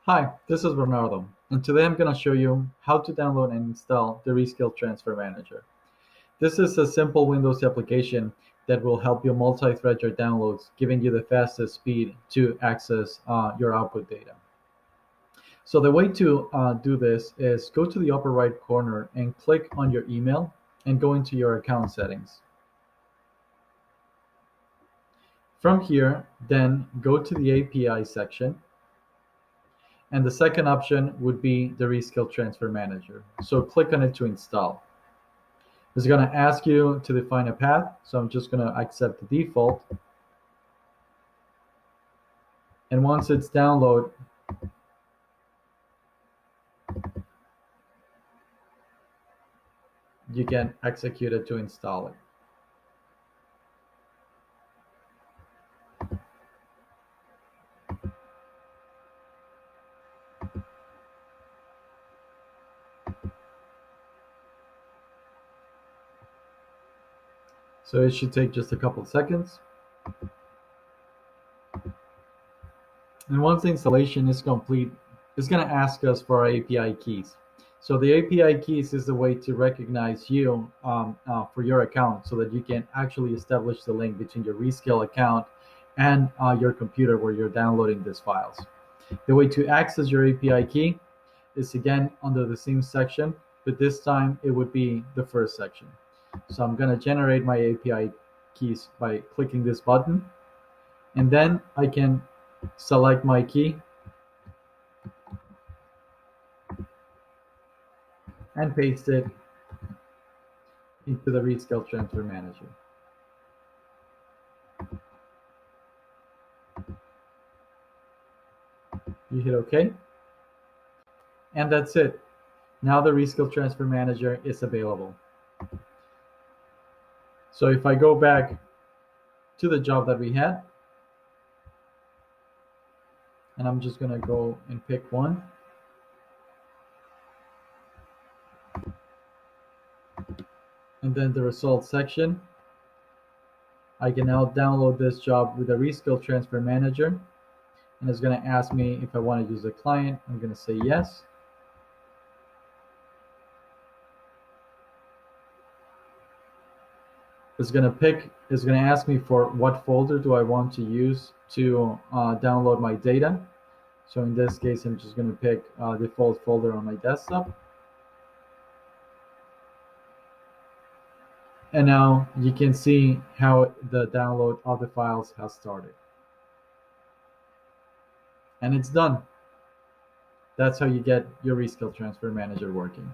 Hi, this is Bernardo, and today I'm going to show you how to download and install the Rescale Transfer Manager. This is a simple Windows application that will help you multi-thread your downloads, giving you the fastest speed to access your output data. So the way to do this is go to the upper right corner and click on your email and go into your account settings. From here, then go to the API section. And the second option would be the Rescale Transfer Manager. So click on it to install. It's going to ask you to define a path, so I'm just going to accept the default. And once it's downloaded, you can execute it to install it. So it should take just a couple of seconds. And once the installation is complete, it's going to ask us for our API keys. So the API keys is the way to recognize you for your account so that you can actually establish the link between your Rescale account and your computer where you're downloading these files. The way to access your API key is again under the same section, but this time it would be the first section. So I'm going to generate my API keys by clicking this button, and then I can select my key and paste it into the Rescale Transfer Manager. You hit OK, and that's it. Now the Rescale Transfer Manager is available. So if I go back to the job that we had, and I'm just going to go and pick one. And then the results section, I can now download this job with the Rescale Transfer Manager. And it's going to ask me if I want to use a client. I'm going to say yes. It's going to ask me for what folder do I want to use to download my data. So in this case, I'm just going to pick default folder on my desktop. And now you can see how the download of the files has started. And it's done. That's how you get your Rescale Transfer Manager working.